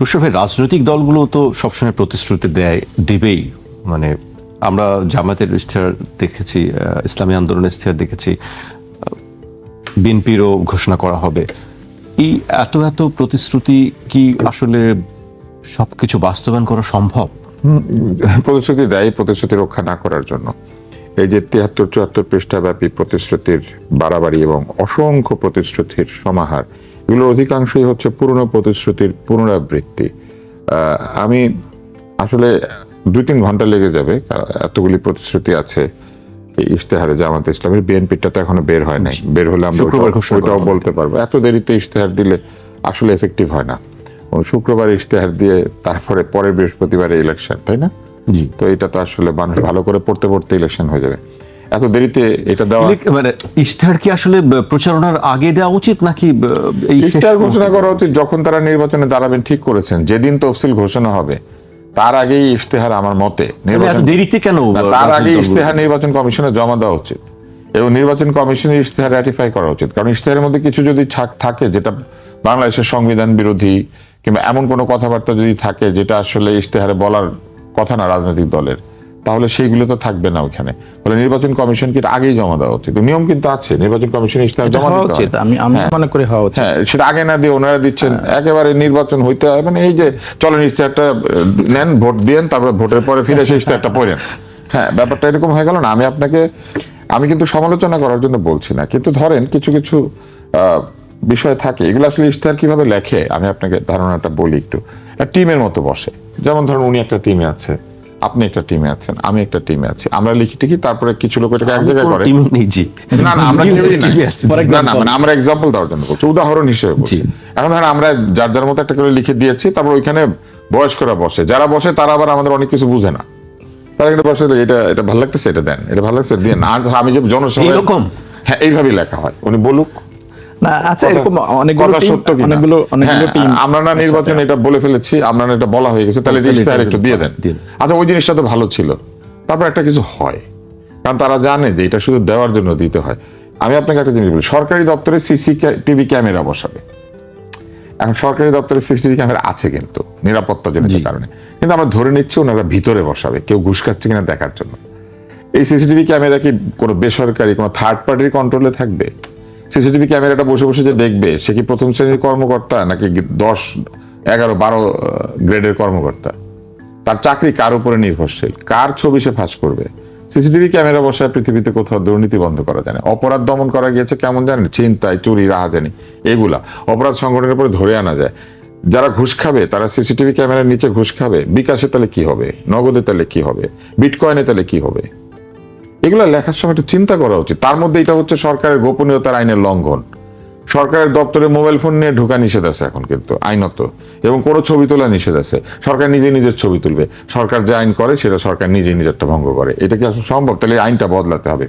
তুষার ভাই, রাজনৈতিক দলগুলো তো সবসময় প্রতিশ্রুতি দেবেই। মানে আমরা জামায়াতের ইশতেহার দেখেছি, ইসলামী আন্দোলনের ইশতেহার দেখেছি, বিএনপিরও ঘোষণা করা হবে। এই এত এত প্রতিশ্রুতি কি আসলে সবকিছু বাস্তবায়ন করা সম্ভব? প্রতিশ্রুতি দেয় প্রতিশ্রুতি রক্ষা না করার জন্য। এই যে 73-74 পৃষ্ঠাব্যাপী প্রতিশ্রুতির বাড়াবাড়ি এবং অসংখ্য প্রতিশ্রুতির সমাহার, এগুলোর অধিকাংশই হচ্ছে পুরনো প্রতিশ্রুতির পুনরাবৃত্তি। আমি আসলে 2-3 ঘন্টা লেগে যাবে, এতগুলি প্রতিশ্রুতি আছে এই ইশতেহারে জামায়াতে ইসলামের। বিএনপিটা তো এখনো বের হয় নাই, বের হলে আমরা ওইটাও বলতে পারবো। এত দেরিতে ইশতেহার দিলে আসলে এফেক্টিভ হয় না। শুক্রবার ইশতেহার দিয়ে তারপরে পরের বৃহস্পতিবারে ইলেকশন, তাই না? জি। তো এটা তো আসলে মানুষ ভালো করে পড়তে পড়তে ইলেকশন হয়ে যাবে। এত দেরিতে এটা দেওয়া, মানে ইশতেহার কি আসলে প্রচারণার আগে দেওয়া উচিত নাকি এই ইশতেহার ঘোষণা করা উচিত যখন তারা নির্বাচনে দাঁড়াবেন ঠিক করেছেন, যেদিন তফসিল ঘোষণা হবে তার আগেই ইশতেহার আমার মতে দেরিতে কেন? তার আগে ইশতেহার নির্বাচন কমিশনে জমা দেওয়া উচিত এবং নির্বাচন কমিশনের ইশতেহার রাটিফাই করা উচিত। কারণ ইশতেহারের মধ্যে কিছু যদি থাকে যেটা বাংলাদেশের সংবিধান বিরোধী কিংবা এমন কোনো কথাবার্তা যদি থাকে যেটা আসলে ইশতেহারে বলার কথা না রাজনৈতিক দলের, তাহলে সেইগুলো তো থাকবে না ওইখানে। বলে নির্বাচন কমিশনকে আগেই জমা দেওয়া উচিত। নিয়ম কিন্তু আছে, নির্বাচন কমিশন ইশতেহার জমা দেওয়া উচিত। আমি মনে করি হওয়া উচিত। হ্যাঁ, সেটা আগে না দিয়ে ওনারা দিচ্ছেন একেবারে নির্বাচন হইতে হয়। মানে এই যে চলেন ইশতেহারটা নেন, ভোট দিয়েন, তারপরে ভোটের পরে ফিরে এসে ইশতেহারটা পড়েন। হ্যাঁ, ব্যাপারটা এরকম হয়ে গেল না। আমি কিন্তু সমালোচনা করার জন্য বলছি না, কিন্তু ধরেন কিছু কিছু বিষয় থাকে, এগুলো আসলে ইশতেহার কিভাবে লেখে আমি আপনাকে ধারণাটা বলি একটু। টিমের মতো বসে, যেমন ধরুন উনি একটা টিমে আছে, আপনি একটা টিমে আছেন, আমি একটা টিমে আছি, আমরা লিখি টিকি, তারপরে কিছু লোক এটাকে এক জায়গায় করে। না না, আমরা আমরা এক্সাম্পল দেওয়ার জন্য বলছি, উদাহরণ হিসেবে বলছি। এখন ধরেন আমরা যার যার মতো একটা করে লিখে দিয়েছি, তারপর ওইখানে বয়স্করা বসে, যারা বসে তারা আবার আমাদের অনেক কিছু বুঝে না। তারা একটা বসে, এটা ভালো লাগতেছে, এটা দেন, এটা ভালো লাগছে দিয়ে না। আমি যে জনসভা এরকম, হ্যাঁ এইভাবেই লেখা হয়, উনি বলুক না। আচ্ছা, এরকম অনেকগুলো টিম আমরা না নির্বাচন এটা বলে ফেলেছি, আমরা না এটা বলা হয়ে গেছে, তাহলে ইশতেহার একটু দিয়ে দেন। আচ্ছা, ওই জিনিসটা তো ভালো ছিল, তারপর একটা কিছু হয়, কারণ তারা জানে যে এটা শুধু দেওয়ার জন্য দিতে হয়। আমি আপনাকে একটা জিনিস বলি, সরকারি দপ্তরে সিসিটিভি ক্যামেরা বসাবে। এখন সরকারি দপ্তরে সিসিটিভি ক্যামেরা আছে কিন্তু নিরাপত্তাজনিত কারণে, কিন্তু আমরা ধরে নিচ্ছি ওনারা ভিতরে বসাবে কেউ ঘুষ খাচ্ছে কিনা দেখার জন্য। এই সিসিটিভি ক্যামেরা কি কোনো বেসরকারি কোনো থার্ড পার্টির কন্ট্রোলে থাকবে? সিসিটিভি ক্যামেরাটা বসে বসে যে দেখবে, সে কি প্রথম শ্রেণীর কর্মকর্তা নাকি 10, 11, 12 গ্রেডের কর্মকর্তা? তার চাকরি কার উপরে নির্ভরশীল? কার ছবি সে ফাঁস করবে? সিসিটিভি ক্যামেরা বসায় পৃথিবীতে কোথাও দুর্নীতি বন্ধ করা যায় না। অপরাধ দমন করা গিয়েছে কেমন জানেন? ছিনতাই, চুরি, রাহাজানি, এগুলা অপরাধ সংগঠনের উপরে ধরে আনা যায়। যারা ঘুষ খাবে তারা সিসিটিভি ক্যামেরার নিচে ঘুষ খাবে। বিকাশে তাহলে কি হবে? নগদে তাহলে কি হবে? বিটকয়েনে তাহলে কি হবে? এগুলো লেখার সময় একটু চিন্তা করা উচিত। তার মধ্যে এটা হচ্ছে সরকারের গোপনীয়তার আইনের লঙ্ঘন। সরকারের দপ্তরে মোবাইল ফোন নিয়ে ঢোকা নিষেধ আছে এখন কিন্তু আইনত, এবং কোনো ছবি তোলা নিষেধ আছে। সরকার নিজে নিজের ছবি তুলবে, সরকার যে আইন করে সেটা সরকার নিজে নিজেরটা ভঙ্গ করে। এটা কি আসলে সম্ভব? তাহলে আইনটা বদলাতে হবে।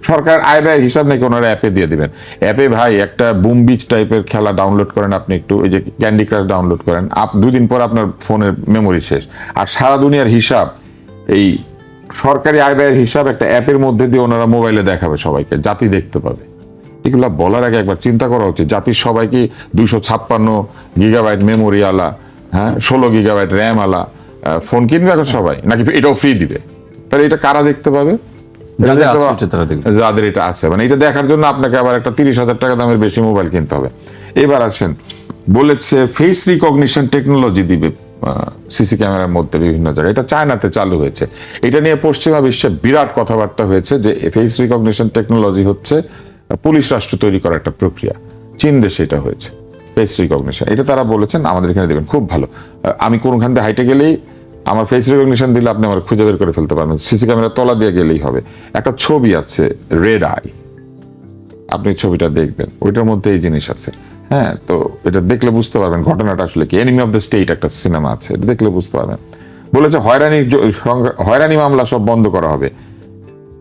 সরকার আয় ব্যয় হিসাব নাকি ওনারা অ্যাপে দিয়ে দিবেন। অ্যাপে ভাই একটা বুম বিচ টাইপের খেলা ডাউনলোড করেন আপনি, একটু ওই যে ক্যান্ডি ক্রাশ ডাউনলোড করেন, 2 দিন পর আপনার ফোনের মেমোরি শেষ। আর সারা দুনিয়ার হিসাব, এই সরকারি আয় ব্যয়ের হিসাব একটা অ্যাপের মধ্যে দিয়ে ওনারা মোবাইলে দেখাবে সবাইকে, জাতি দেখতে পাবে। এগুলা বলার আগে একবার চিন্তা করা উচিত। জাতির সবাইকে 256 গিগাবাইট মেমোরি আলা, 16 গিগাবাইট র্যাম আলা ফোন কিনবে এখন সবাই, নাকি এটাও ফ্রি দিবে? তাহলে এটা কারা দেখতে পাবে? যাদের এটা আছে। মানে এটা দেখার জন্য আপনাকে আবার একটা 30,000 টাকা দামের বেশি মোবাইল কিনতে হবে। এবার আসেন, বলেছে ফেস রিকগনিশন টেকনোলজি দিবে সিসি ক্যামেরার মধ্যে বিভিন্ন জায়গায়। এটা চায়নাতে চালু হয়েছে। এটা নিয়ে পশ্চিমা বিশ্বে বিরাট কথাবার্তা হয়েছে যে ফেস রিকগনিশন টেকনোলজি হচ্ছে পুলিশ রাষ্ট্র তৈরি করার একটা প্রক্রিয়া। চীন দেশে এটা হয়েছে ফেস রিকগনিশন। এটা তারা বলেছেন আমাদের এখানে দেবেন, খুব ভালো। আমি কোনখান দিয়ে হাইটে গেলেই আমার ফেস রিকগনিশন দিলে আপনি আমার খুঁজে বের করে ফেলতে পারবেন। সিসি ক্যামেরা তলা দিয়ে গেলেই হবে। একটা ছবি আছে রেড আই, আপনি ছবিটা দেখবেন, ওইটার মধ্যে এই জিনিস আছে। হ্যাঁ, তো এটা দেখলে বুঝতে পারবেন ঘটনাটা আসলে কি। এনিমি অফ দ্য স্টেট একটা সিনেমা আছে, এটা দেখলে বুঝতে পারবেন। বলেছে হয়রানি মামলা সব বন্ধ করা হবে।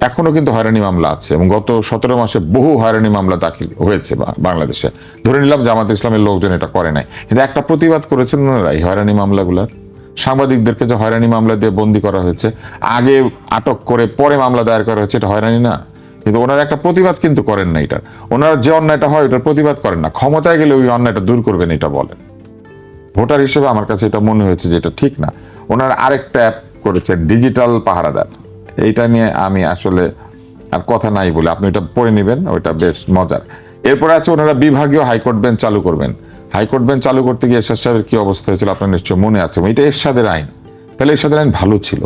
এখনো কিন্তু হয়রানি মামলা আছে, এবং গত 17 মাসে বহু হয়রানি মামলা দাখিল হয়েছে বাংলাদেশে। ধরে নিলাম জামাত ইসলামের লোকজন এটা করে নাই, কিন্তু একটা প্রতিবাদ করেছেন ওনারা এই হয়রানি মামলাগুলার। সাংবাদিকদেরকে যে হয়রানি মামলা দিয়ে বন্দী করা হয়েছে, আগে আটক করে পরে মামলা দায়ের করা হয়েছে, এটা হয়রানি না? কিন্তু ওনারা একটা প্রতিবাদ কিন্তু করেন না এটার। ওনারা যে অন্যায়টা হয় ওটার প্রতিবাদ করেন না, ক্ষমতায় গেলে ওই অন্যায়টা দূর করবেন এটা বলেন। ভোটার হিসেবে আমার কাছে এটা মনে হয়েছে যে এটা ঠিক না। ওনারা আরেকটা অ্যাপ করেছেন, ডিজিটাল পাহারাদার। এইটা নিয়ে আমি আসলে আর কথা নাই বলে, আপনি ওটা পড়ে নেবেন, ওইটা বেশ মজার। এরপরে আছে ওনারা বিভাগীয় হাইকোর্ট বেঞ্চ চালু করবেন। হাইকোর্ট বেঞ্চ চালু করতে গিয়ে এরশাদ সাহেবের কি অবস্থা হয়েছিল আপনার নিশ্চয় মনে আছে। এটা এরশাদের আইন, তাহলে এরশাদের আইন ভালো ছিল।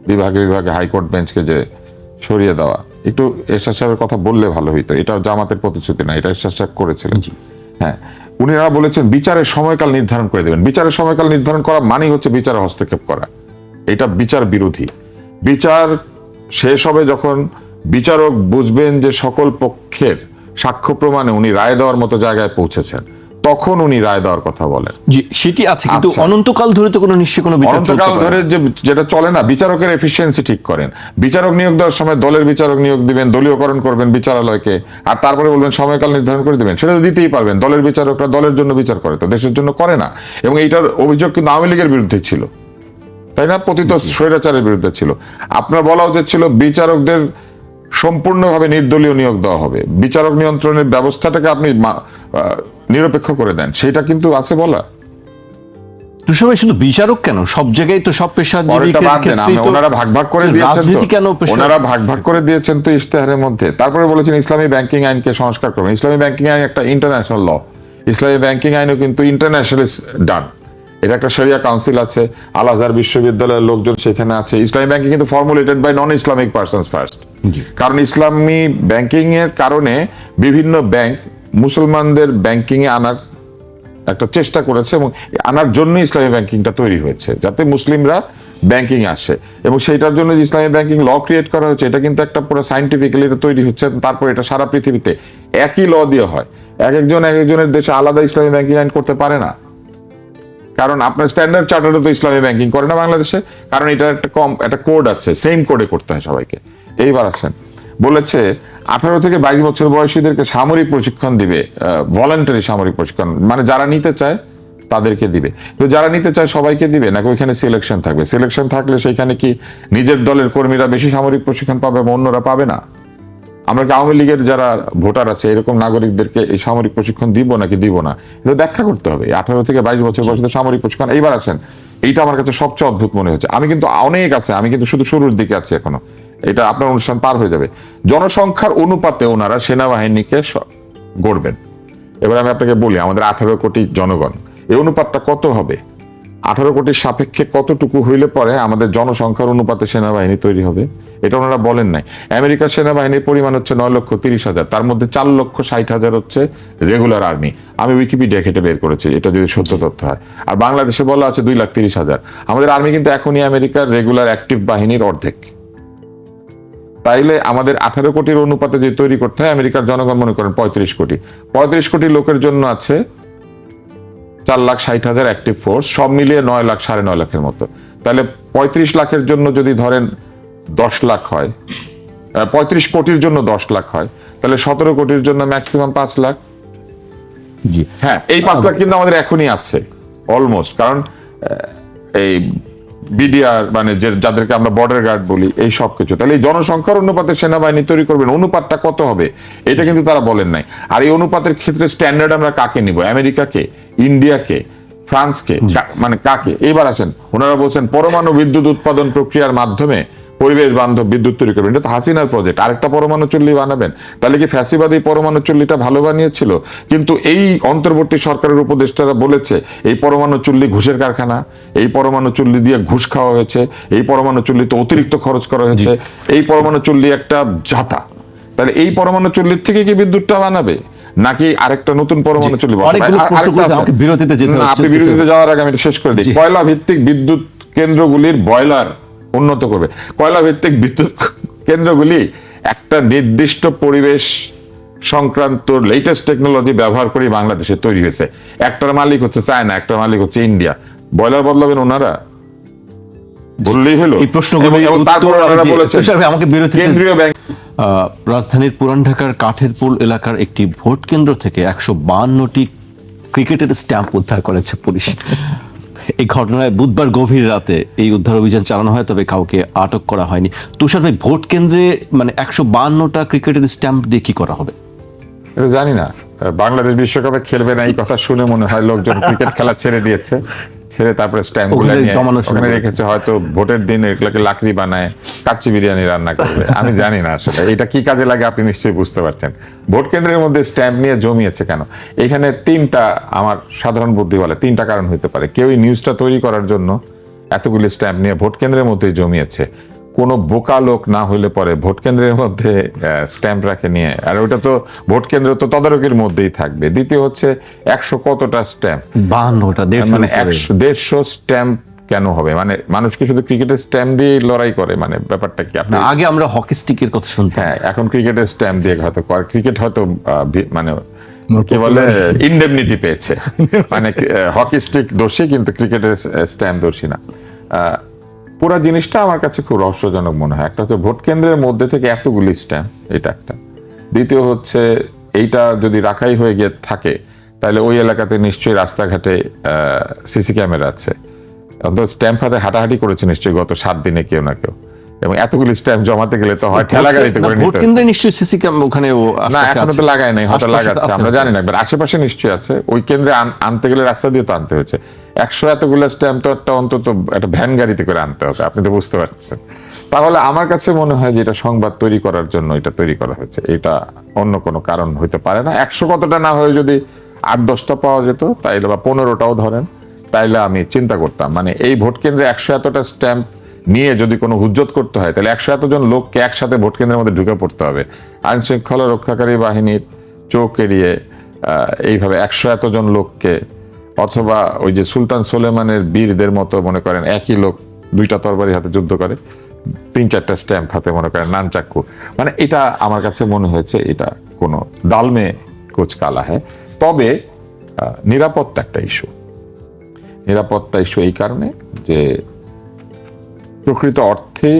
বিভাগে বিভাগে হাইকোর্ট বেঞ্চকে যে সরিয়ে দেওয়া, একটু এরশাদ সাহেবের কথা বললে ভালো হইতো। এটা জামাতের প্রতিশ্রুতি না, এটা এরশাদ সাহেব করেছিলেন। হ্যাঁ, উনিরা বলেছেন বিচারের সময়কাল নির্ধারণ করে দেবেন। বিচারের সময়কাল নির্ধারণ করা মানেই হচ্ছে বিচারে হস্তক্ষেপ করা। এটা বিচার বিরোধী। বিচার শেষ হবে যখন বিচারক বুঝবেন যে সকল পক্ষের সাক্ষ্য প্রমাণে উনি রায় দেওয়ার মতো জায়গায় পৌঁছেছেন, তখন উনি রায় দেওয়ার কথা বলেন। জি, সেটি আছে, কিন্তু অনন্তকাল ধরে তো কোনো নিশ্চয় কোনো বিচার চলতে অনন্তকাল পারে ধরে যেটা চলে না, বিচারকের এফিসিয়েন্সি ঠিক করেন। বিচারক নিয়োগ দেওয়ার সময় দলের বিচারক নিয়োগ দিবেন, দলীয়করণ করবেন বিচারালয়কে, আর তারপরে বলবেন সময়কাল নির্ধারণ করে দিবেন। সেটা তো দিতেই পারবেন। দলের বিচারকরা দলের জন্য বিচার করে, তো দেশের জন্য করে না। এবং এইটার অভিযোগ কিন্তু আওয়ামী লীগের বিরুদ্ধে ছিল, তাই না? পতিত স্বৈরাচারের বিরুদ্ধে ছিল। আপনার বলা উচিত ছিল বিচারকদের সম্পূর্ণভাবে নির্দলীয় নিয়োগ দেওয়া হবে, বিচারক নিয়ন্ত্রণের ব্যবস্থাটাকে আপনি নিরপেক্ষ করে দেন। সেটা কিন্তু আছে বলা। তুষার ভাই, শুধু বিচারক কেন, সব জায়গায় তো সব পেশাজীবী ওনারা ভাগ ভাগ করে দিয়েছেন, রাজনীতি কেন ওনারা ভাগ ভাগ করে দিয়েছেন তো ইশতেহারের মধ্যে। তারপরে বলেছেন ইসলামী ব্যাংকিং আইনকে সংস্কার করবেন। ইসলামী ব্যাংকিং আইন একটা ইন্টারন্যাশনাল ল। ইসলামী ব্যাংকিং আইনও কিন্তু ইন্টারন্যাশনালি ডান। এটা একটা শরিয়া কাউন্সিল আছে, আল আজহার বিশ্ববিদ্যালয়ের লোকজন সেখানে আছে। ইসলামী ব্যাংকিং কিন্তু formulated by non Islamic persons first. কারণ ইসলামী ব্যাংকিং এর কারণে বিভিন্ন ব্যাংক মুসলমানদের ব্যাংকিং এ আনার একটা চেষ্টা করেছে, এবং আনার জন্য ইসলামী ব্যাংকিংটা তৈরি হয়েছে, যাতে মুসলিমরা ব্যাংকিং আসে। এবং সেইটার জন্য যে ইসলামী ব্যাংকিং ল ক্রিয়েট করা হয়েছে, এটা কিন্তু একটা পুরো সাইন্টিফিক্যালি তৈরি হচ্ছে। তারপর এটা সারা পৃথিবীতে একই ল দিয়ে হয়। এক একজনের দেশে আলাদা ইসলামী ব্যাংকিং আইন করতে পারে না, কারণ আপনার স্ট্যান্ডার্ড চার্টারও তো ইসলামী ব্যাংকিং করে না বাংলাদেশে, কারণ এটা একটা কোড আছে, সেম কোডে করতে হয় সবাইকে। এইবার আসেন, বলেছে 18 থেকে 22 বছর বয়সীদেরকে সামরিক প্রশিক্ষণ দিবে, ভলান্টারি সামরিক প্রশিক্ষণ, মানে যারা নিতে চায় তাদেরকে দিবে। তো যারা নিতে চায় সবাইকে দিবে নাকি ওইখানে সিলেকশন থাকবে? সিলেকশন থাকলে সেইখানে কি নিজের দলের কর্মীরা বেশি সামরিক প্রশিক্ষণ পাবে এবং অন্যরা পাবে না? আমরা কি আওয়ামী লীগের যারা ভোটার আছে এরকম নাগরিকদেরকে এই সামরিক প্রশিক্ষণ দিব নাকি দিব না, এটা ব্যাখ্যা করতে হবে। 18 থেকে 22 বছর বয়সীদের সামরিক প্রশিক্ষণ। এইবার আসেন, এইটা আমার কাছে সবচেয়ে অদ্ভুত মনে হচ্ছে। আমি কিন্তু অনেক আছে, আমি কিন্তু শুধু শুরুর দিকে আছি এখনো, এটা আপনার অনুষ্ঠান পার হয়ে যাবে। জনসংখ্যার অনুপাতে ওনারা সেনাবাহিনীকে গড়বেন। এবার আমি আপনাকে বলি, আমাদের 18 কোটি জনগণ, এই অনুপাতটা কত হবে? 18 কোটির সাপেক্ষে কতটুকু হইলে পরে আমাদের জনসংখ্যার অনুপাতে সেনাবাহিনী তৈরি হবে? এটা ওনারা বলেন নাই। আমেরিকার সেনাবাহিনীর পরিমাণ হচ্ছে 9,30,000, তার মধ্যে 4,60,000 হচ্ছে রেগুলার আর্মি। আমি উইকিপিডিয়া ঘেটে বের করেছি, এটা যদি সত্য তথ্য হয়। আর বাংলাদেশে বলা আছে 2,30,000। আমাদের আর্মি কিন্তু এখনই আমেরিকার রেগুলার অ্যাক্টিভ বাহিনীর অর্ধেক। তাইলে আমাদের 18 কোটির অনুপাতে যে তৈরি করতে হয়, আমেরিকার জনগণ মনে করেন 35 কোটি। 35 কোটি লোকের জন্য আছে 4,60,000 অ্যাক্টিভ ফোর্স, সব মিলিয়ে 9 লাখ, 9.5 লাখের মতো। তাহলে 35 লাখের জন্য যদি ধরেন 10 লাখ হয়, 35 কোটির জন্য 10 লাখ হয়, তাহলে 17 কোটির জন্য ম্যাক্সিমাম 5 লাখ। জি হ্যাঁ, এই 5 লাখ কিন্তু আমাদের এখনই আছে অলমোস্ট, কারণ এই বিডিআর মানে যাদেরকে আমরা বর্ডার গার্ড বলি, এই সব কিছু। তাহলে এই জনসংখ্যার অনুপাতে সেনাবাহিনী তৈরি করবেন, অনুপাতটা কত হবে এটা কিন্তু তারা বলেন নাই। আর এই অনুপাতের ক্ষেত্রে স্ট্যান্ডার্ড আমরা কাকে নিব? আমেরিকাকে, ইন্ডিয়াকে, ফ্রান্সকে, মানে কাকে? এইবার আসেন, ওনারা বলছেন পরমাণু বিদ্যুৎ উৎপাদন প্রক্রিয়ার মাধ্যমে পরিবেশ বান্ধব বিদ্যুৎ তৈরি করবেন। এটা তো হাসিনার প্রজেক্ট, আরেকটা পরমাণু চুল্লি বানাবেন। তাহলে কি ফ্যাসিবাদী পরমাণু চুল্লিটা ভালো বানিয়েছিল? কিন্তু এই অন্তর্বর্তী সরকারের উপদেষ্টারা বলেছে এই পরমাণু চুল্লি ঘুষের কারখানা, এই পরমাণু চুল্লি দিয়ে ঘুষ খাওয়া হয়েছে, এই পরমাণু চুল্লিতে অতিরিক্ত খরচ করা হয়েছে, এই পরমাণু চুল্লি একটা জাতা। তাহলে এই পরমাণু চুল্লির থেকে কি বিদ্যুৎটা বানাবে, নাকি আরেকটা নতুন পরমাণু চুল্লি? আপনি বিরতিতে যাওয়ার আগে আমি শেষ করে দিই। কয়লা ভিত্তিক বিদ্যুৎ কেন্দ্রগুলির বয়লার উন্নত করবে। কয়লা ভিত্তিক বিদ্যুৎ কেন্দ্রগুলি একটা নির্দিষ্ট পরিবেশ সংক্রান্ত লেটেস্ট টেকনোলজি ব্যবহার করে বাংলাদেশে তৈরি হয়েছে। একটার মালিক হচ্ছে চায়না, একটার মালিক হচ্ছে ইন্ডিয়া। বয়লার বদলাবেন ওনারা? বললেই হলো। এই প্রশ্নগুলো আমাকে কেন্দ্রীয় ব্যাংক রাজধানীর পুরান ঢাকার কাঠের পুল এলাকার একটি ভোট কেন্দ্র থেকে 152টি ক্রিকেটের স্ট্যাম্প উদ্ধার করেছে পুলিশ। এই ঘটনায় বুধবার গভীর রাতে এই উদ্ধার অভিযান চালানো হয়, তবে কাউকে আটক করা হয়নি। তুষার ভাই, ভোট কেন্দ্রে মানে 152টা ক্রিকেটের স্ট্যাম্প দিয়ে কি করা হবে? এটা জানি না, বাংলাদেশ বিশ্বকাপে খেলবে না এই কথা শুনে মনে হয় লোকজন ক্রিকেট খেলা ছেড়ে দিয়েছে, ছেড়ে তারপরে স্ট্যাম্প গুলো নিয়ে ওখানে রেখেছে, হয়তো ভোটের দিন এগুলোকে লাকড়ি বানায় কাচ্চি বিরিয়ানি রান্না করবে। আমি জানি না আসলে এটা কি কাজে লাগে, আপনি নিশ্চয়ই বুঝতে পারছেন। ভোট কেন্দ্রের মধ্যে স্ট্যাম্প নিয়ে জমিয়েছে কেন? এখানে তিনটা, আমার সাধারণ বুদ্ধি বলে তিনটা কারণ হইতে পারে। কেউ এই নিউজটা তৈরি করার জন্য এতগুলি স্ট্যাম্প নিয়ে ভোট কেন্দ্রের মধ্যে জমিয়েছে, কোনো বোকা লোক না হইলে পরে ভোট কেন্দ্রের মধ্যে স্ট্যাম্প রাখে নিয়ে, আর ওটা তো ভোট কেন্দ্র তো তদারকির মধ্যেই থাকবে। দ্বিতীয় হচ্ছে 100 কতটা স্ট্যাম্প, 52টা, মানে 150 স্ট্যাম্প কেন হবে? মানে মানুষ কি শুধু ক্রিকেটের স্ট্যাম্প দিয়ে লড়াই করে? মানে ব্যাপারটা কি? আপনি আগে আমরা হকি স্টিকের কথা শুনতাম, হ্যাঁ এখন ক্রিকেটের স্ট্যাম্প দিয়ে হয়তো ক্রিকেট হয়তো মানে কি বলে ইনডেমনিটি পেয়েছে, মানে হকি স্টিক দোষী কিন্তু ক্রিকেটের স্ট্যাম্প দোষী না। পুরো জিনিসটা আমার কাছে খুব রহস্যজনক মনে হয়। একটা হচ্ছে ভোট কেন্দ্রের মধ্যে থেকে এতগুলি স্ট্যাম্প, এটা একটা। দ্বিতীয় হচ্ছে এইটা যদি রাখাই হয়ে গিয়ে থাকে তাহলে ওই এলাকাতে নিশ্চয়ই রাস্তাঘাটে সিসি ক্যামেরা আছে, অন্তত স্ট্যাম্প হাতে হাঁটাহাঁটি করেছে নিশ্চয়ই গত 7 দিনে কেউ না কেউ। এবং এতগুলি স্ট্যাম্প জমাতে গেলে তো হয় ঠেলা গাড়িতে করে ভোট কেন্দ্রে নিশ্চয়ই সিসি ক্যামেরা ওখানে না, এখনো তো লাগায় নাই, হয়তো লাগাচ্ছে আমরা জানি না, আশেপাশে নিশ্চয়ই আছে। ওই কেন্দ্রে আনতে গেলে রাস্তা দিয়ে তো আনতে হয়েছে। 100 এতগুলো স্ট্যাম্প তো একটা অন্তত একটা ভ্যান গাড়িতে করে আনতে হবে, আপনি তো বুঝতে পারছেন। তাহলে আমার কাছে মনে হয় যে এটা সংবাদ তৈরি করার জন্য এটা তৈরি করা হয়েছে, এটা অন্য কোনো কারণ হইতে পারে না। 100 কতটা না হয়ে যদি 8-10টা পাওয়া যেত তাইলে, বা 15টাও ধরেন, তাইলে আমি চিন্তা করতাম। মানে এই ভোট কেন্দ্রে 100 এতটা স্ট্যাম্প নিয়ে যদি কোনো হুজ্জত করতে হয় তাহলে 100 এতজন লোককে একসাথে ভোট কেন্দ্রের মধ্যে ঢুকে পড়তে হবে। আইন শৃঙ্খলা রক্ষাকারী বাহিনীর চোখ এড়িয়ে এইভাবে 100 এতজন লোককে, অথবা ওই যে সুলতান সুলেমানের বীরদের মতো মনে করেন একই লোক 2টা তরবারি হাতে যুদ্ধ করে, 3-4টা স্ট্যাম্প হাতে মনে করেন নানচাক্কু, মানে এটা আমার কাছে মনে হয়েছে এটা কোনো ডালমে কুছ কালা হ্যায়। তবে নিরাপত্তা একটা ইস্যু, নিরাপত্তা ইস্যু এই কারণে যে প্রকৃত অর্থে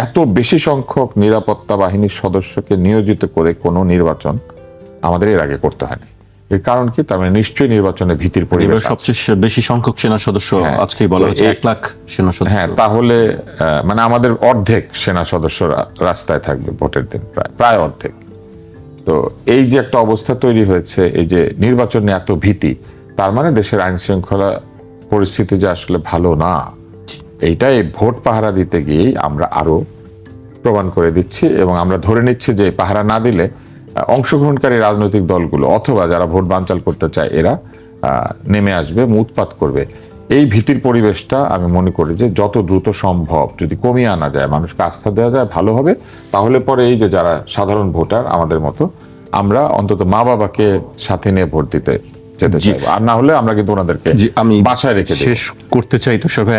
এত বেশি সংখ্যক নিরাপত্তা বাহিনীর সদস্যকে নিয়োজিত করে কোনো নির্বাচন আমাদের এর আগে করতে হয়নি। এর কারণ কি? তার মানে নিশ্চয়ই নির্বাচনে ভীতির পরিবেশ। সবচেয়ে বেশি সংখ্যক সেনা সদস্য আজকেই বলা হয়েছে 1 লাখ সেনা সদস্য। হ্যাঁ, তাহলে মানে আমাদের অর্ধেক সেনা সদস্য রাস্তায় থাকবে ভোটের দিন, প্রায় অর্ধেক। তো এই যে একটা অবস্থা তৈরি হয়েছে, এই যে নির্বাচনে এত ভীতি, তার মানে দেশের আইন শৃঙ্খলা পরিস্থিতি যে আসলে ভালো না, এইটাই ভোট পাহারা দিতে গিয়েই আমরা আরো প্রমাণ করে দিচ্ছি। এবং আমরা ধরে নিচ্ছি যে পাহারা না দিলে অংশগ্রহণকারী রাজনৈতিক দলগুলো অথবা যারা ভোট বানচাল করতে চায় এরা নেমে আসবে, উৎপাত করবে। এই ভীতির পরিবেশটা আমি মনে করি যে যত দ্রুত সম্ভব যদি কমিয়ে আনা যায়, মানুষকে আস্থা দেওয়া যায়, ভালো হবে। তাহলে পরে এই যে যারা সাধারণ ভোটার আমাদের মতো, আমরা অন্তত মা বাবাকে সাথে নিয়ে ভোট দিতে যেতে চাইবো। আর না হলে আমরা কিন্তু ওনাদেরকে বাসায় রেখে শেষ করতে চাই তুষার ভাই।